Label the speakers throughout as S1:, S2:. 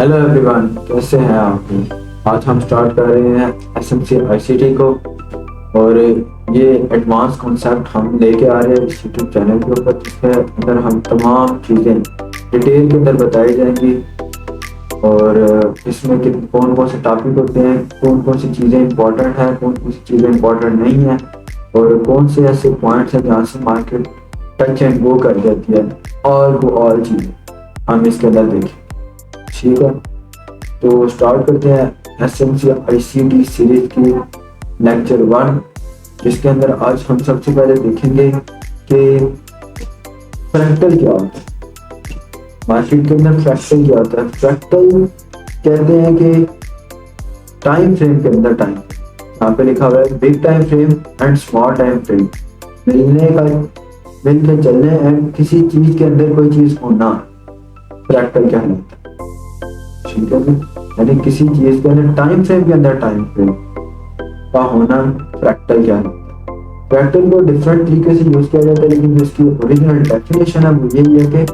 S1: Hello everyone, कैसे हैं आप। आज हम स्टार्ट कर रहे हैं एसएमसी आईसीटी को। और ये एडवांस कॉन्सेप्ट हम लेके आ रहे हैं इस यूट्यूब चैनल के ऊपर, जिसके अंदर हम तमाम चीज़ें डिटेल के अंदर बताई जाएंगी। और इसमें कि कौन कौन से टॉपिक होते हैं, कौन कौन सी चीज़ें इंपॉर्टेंट हैं, कौन कौन सी चीज़ें इंपॉर्टेंट नहीं हैं, और कौन से ऐसे पॉइंट्स हैं जहाँ से मार्केट टच एंड गो कर जाती है। ऑल चीज़ें हम इसके अंदर देखें। ठीक है, तो स्टार्ट करते हैं एसएमसी आईसीटी सीरीज की लेक्चर 1, जिसके अंदर आज हम सबसे पहले देखेंगे कि फ्रैक्टल क्या होता है। मार्केट के अंदर फ्रैक्टल क्या होता है। फ्रैक्टल कहते हैं कि टाइम फ्रेम के अंदर टाइम, यहाँ पे लिखा हुआ है big time frame and small time frame, मिल के चलने एंड किसी चीज के अंदर कोई चीज होना फ्रैक्टल कहलाता है। ठीक है, यानी किसी चीज के अंदर टाइम फ्रेम के अंदर टाइम फ्रेम का होना फ्रैक्टल क्या है। फ्रैक्टल को डिफरेंट तरीके से यूज किया जाता है, लेकिन जो इसकी ओरिजिनल डेफिनेशन है वो यही है कि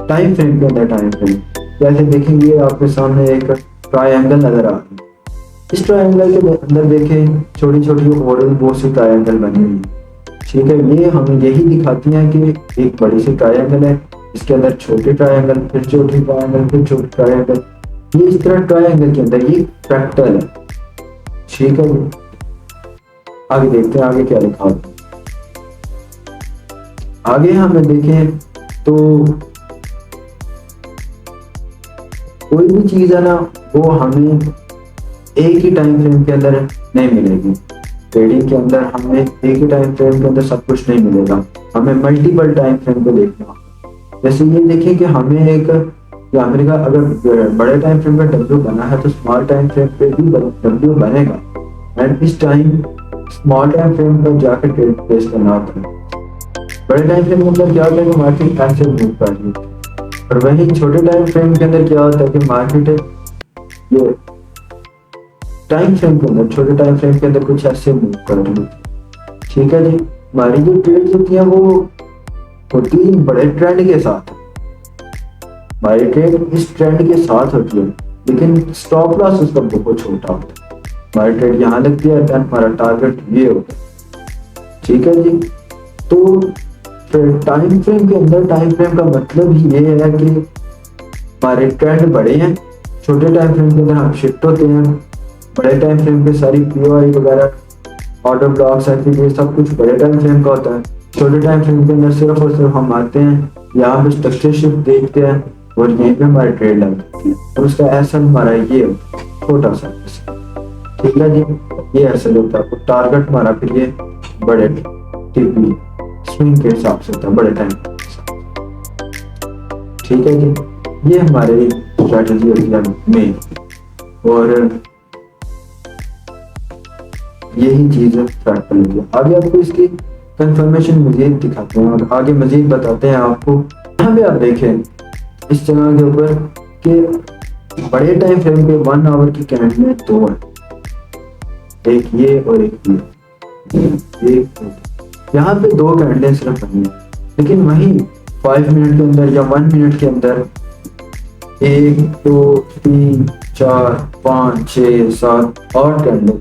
S1: टाइम फ्रेम के अंदर टाइम फ्रेम। जैसे देखेंगे आपके सामने एक ट्रायंगल नजर आ रहा है। इस ट्रायंगल के अंदर देखें छोटी छोटी और बहुत सी ट्रायंगल बनी हुई है। ठीक है, ये हमें यही दिखाती हैं कि एक बड़ी सी ट्रायंगल है, इसके अंदर छोटे ट्रायंगल, फिर छोटी ट्रायंगल, फिर छोटी ट्रायंगल। ये इस तरह ट्रायंगल के अंदर ये फ्रैक्टल है। ठीक है, आगे देखते हैं आगे क्या लिखा है। आगे हमें देखें तो कोई भी चीज है ना, वो हमें एक ही टाइम फ्रेम के अंदर नहीं मिलेगी। ट्रेडिंग के अंदर हमें एक ही टाइम फ्रेम के अंदर सब कुछ नहीं मिलेगा, हमें मल्टीपल टाइम फ्रेम को देखना। जैसे ये देखें कि हमें एक हमने कहा अगर बड़े टाइम फ्रेम पे डब्ल्यू बना है तो स्मॉल टाइम फ्रेम पे भी डब्ल्यू बनेगा, एंड इस टाइम स्मॉल टाइम फ्रेम पर जाकर ट्रेड प्लेस करना होता है। बड़े टाइम फ्रेम के अंदर क्या होता है कि मार्केट ऐसे मूव कर रही है, और वहीं छोटे टाइम फ्रेम के अंदर क्या होता है कि मार्केट ये टाइम फ्रेम के अंदर, छोटे टाइम फ्रेम के अंदर कुछ ऐसे मूव कर रही है। ठीक है जी, हमारी जो ट्रेड होती है वो होती है बड़े ट्रेंड के साथ। हमारी ट्रेड इस ट्रेंड के साथ होती है, लेकिन स्टॉप लॉस उसका बहुत छोटा होता है। हमारी ट्रेड यहाँ लगती है, देन हमारा टारगेट ये होता है। ठीक है जी, तो टाइम फ्रेम के अंदर टाइम फ्रेम का मतलब ही ये है कि हमारे ट्रेंड बड़े हैं, छोटे टाइम फ्रेम के अंदर हम शिफ्ट होते हैं। बड़े टाइम फ्रेम पे सारी पीओआई वगैरह, ऑर्डर ब्लॉक, सर्टिफिकेट सब कुछ बड़े टाइम फ्रेम का होता है। छोटे टाइम फ्रेम के अंदर सिर्फ और सिर्फ हम आते हैं, यहाँ पे स्ट्रक्चर शिफ्ट देखते हैं और यहीं पे हमारी ट्रेड लग जाती है, और उसका एसल हमारा ये छोटा सा। ठीक है जी, ये एसल होता है, तो टारगेट हमारा फिर ये बड़े टीपी स्विंग के हिसाब से होता है, बड़े टाइम। ठीक है जी, ये हमारी स्ट्रेटजी होती है मेन, और यही चीज फ्रैक्टल होती है। आगे आपको इसकी कंफर्मेशन मजीद दिखाते हैं और आगे मजीद बताते हैं आपको। यहाँ पे आप देखें इस जगह के ऊपर कि बड़े टाइम फ्रेम पे 1 आवर की कैंडल में दो है, एक ये और एक ये। यहाँ पे दो कैंडलें सिर्फ बनी है, लेकिन वहीं 5 मिनट के अंदर या 1 मिनट के अंदर 1 2 3 4 5 6 7 8 कैंडल।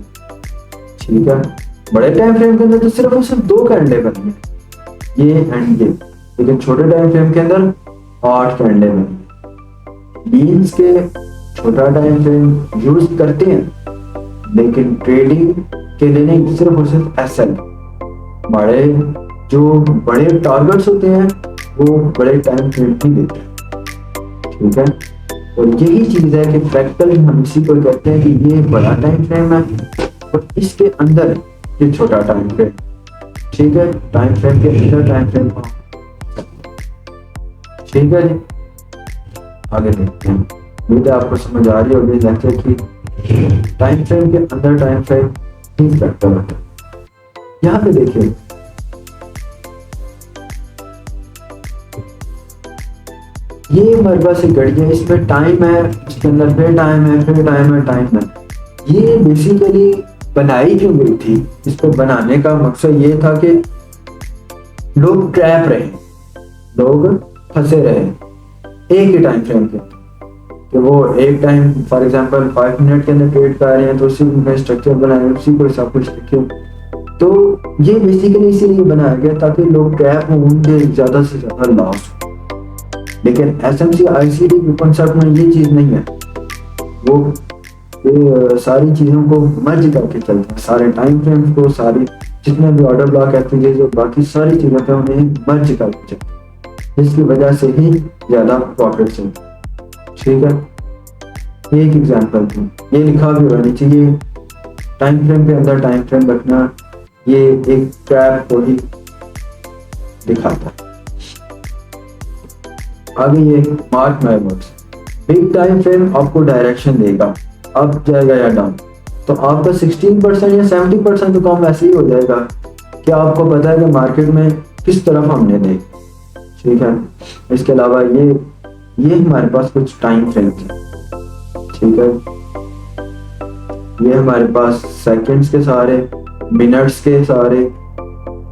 S1: ठीक है, बड़े टाइम फ्रेम के अंदर तो सिर्फ और सिर्फ दो कैंडलें बनी है, ये एंड ये, लेकिन छोटे टाइम फ्रेम के अंदर 8 कैंडलें बनी। मीन्स के छोटा टाइम फ्रेम यूज करते हैं, लेकिन ट्रेडिंग के लिए नहीं, सिर्फ और सिर्फ एसएल। बड़े जो बड़े टारगेट्स होते हैं वो बड़े टाइम फ्रेम ही देते हैं। ठीक है, और यही चीज है कि फ्रैक्टल हम इसी को कहते हैं कि ये बड़ा टाइम फ्रेम है और इसके अंदर ये छोटा टाइम फ्रेम। ठीक है, टाइम फ्रेम के अंदर टाइम फ्रेम। ठीक है जी, आगे देखते हैं। उम्मीद है आपको समझ आ रही होगी लेक्चर की टाइम फ्रेम के अंदर टाइम फ्रेम ही फ्रैक्टल होता है। यहाँ पे देखिए ये मरबा से घड़ी है, इसमें टाइम है, इसके अंदर फिर टाइम है, फिर टाइम है, टाइम है। ये बेसिकली बनाई क्यों गई थी? इसको बनाने का मकसद ये था कि लोग ट्रैप रहे, लोग फंसे रहे एक ही टाइम फ्रेम के। कि वो एक टाइम फॉर एग्जांपल 5 मिनट के अंदर ट्रेड कर रहे हैं तो उसी में स्ट्रक्चर बनाए, उसी को सब कुछ लिखे। तो ये बेसिकली इसीलिए बनाया गया ताकि लोग ट्रैप हों, उनके ज्यादा से ज्यादा लॉस हो। लेकिन एसएमसी आईसीडी के कॉन्सेप्ट में ये चीज नहीं है, वो सारी चीजों को मर्ज करके चलते हैं, सारे टाइम फ्रेम्स को, सारी जितने भी ऑर्डर ब्लॉक एफपीजीज और बाकी सारी चीजों पे उन्हें मर्ज करके चलते हैं, जिसकी वजह से ही ज्यादा प्रॉफिट चलते हैं। ठीक है, एक एग्जांपल थी, ये लिखा भी होना चाहिए टाइम फ्रेम के अंदर टाइम फ्रेम रखना, ये एक ट्रैप को ही दिखाता है। आगे ये mark my words, big time frame आपको डायरेक्शन देगा, अप जाएगा या डाउन। तो आपका 16% या 70% तो काम ऐसे ही हो जाएगा कि आपको पता है कि मार्केट में किस तरफ हमने दे। ठीक है, इसके अलावा ये हमारे पास कुछ टाइम फ्रेम थे। ठीक है, ये हमारे पास सेकंड्स के सारे, मिनट्स के सारे,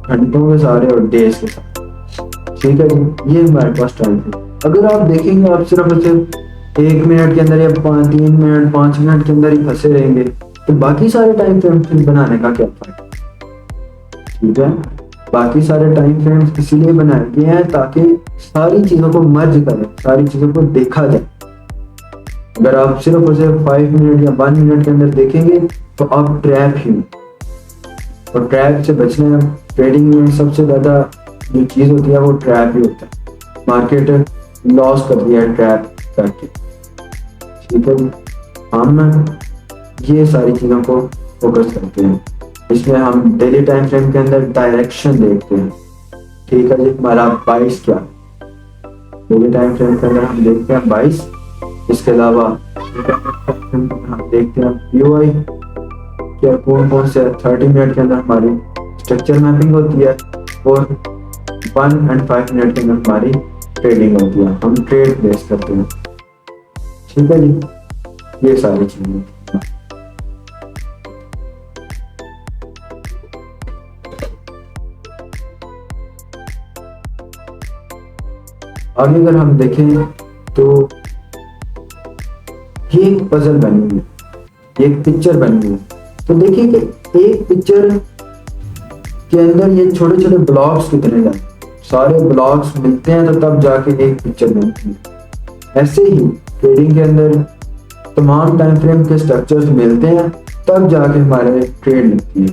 S1: घंटों के सारे और डेज के सारे। ठीक है जी, ये हमारे पास टाइम फ्रेम। अगर आप देखेंगे आप सिर्फ 1 मिनट के अंदर या 3 मिनट 5 मिनट के अंदर ही फंसे रहेंगे तो बाकी सारे टाइम फ्रेम बनाने का क्या फायदा। ठीक है, बाकी सारे टाइम फ्रेम्स इसीलिए बनाए गए हैं ताकि सारी चीजों को मर्ज करें, सारी चीजों को देखा जाए। अगर आप सिर्फ उसे 5 मिनट या 1 मिनट के अंदर देखेंगे तो आप ट्रैप ही हो, और ट्रैप से बचना, ट्रेडिंग में सबसे ज्यादा जो चीज होती है वो ट्रैप ही होता है। मार्केट लॉस कर दिया है ट्रैप करके। ठीक है, हम ये सारी चीजों को फोकस करते हैं, इसमें हम डेली टाइम फ्रेम के अंदर डायरेक्शन देखते हैं। ठीक है जी, हमारा 22 क्या डेली टाइम फ्रेम के अंदर हम देखते हैं 22। इसके अलावा हम देखते हैं पीओआई क्या कौन से 30 मिनट के अंदर हमारी स्ट्रक्चर मैपिंग होती है, और 1 और 5 मिनट के अंदर हमारी ट्रेडिंग होती है, हम ट्रेड बेस करते हैं। ठीक है जी, ये सारी चीजें। आगे अगर हम देखें तो ये एक पजल बनी हुई है, ये एक पिक्चर बनी हुई है। तो देखिए कि एक पिक्चर के अंदर ये छोटे छोटे ब्लॉक्स कितने हैं, सारे ब्लॉक्स मिलते हैं तो तब जाके एक पिक्चर बनती है। ऐसे ही ट्रेडिंग के अंदर तमाम टाइम फ्रेम के स्ट्रक्चर्स मिलते हैं तब जाके हमारे ट्रेड लगती है।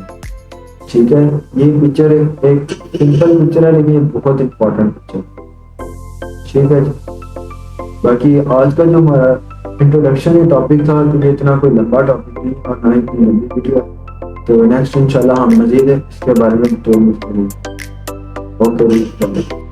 S1: ठीक है, ये पिक्चर एक सिंपल पिक्चर है लेकिन ये बहुत इंपॉर्टेंट पिक्चर। ठीक है, बाकी आज का जो हमारा इंट्रोडक्शन ये टॉपिक था तो ये इतना कोई लंबा टॉपिक नहीं और ना ही इतनी लंबी वीडियो, तो नेक्स्ट इंशाल्लाह हम मजीद इसके बारे में तो ओके।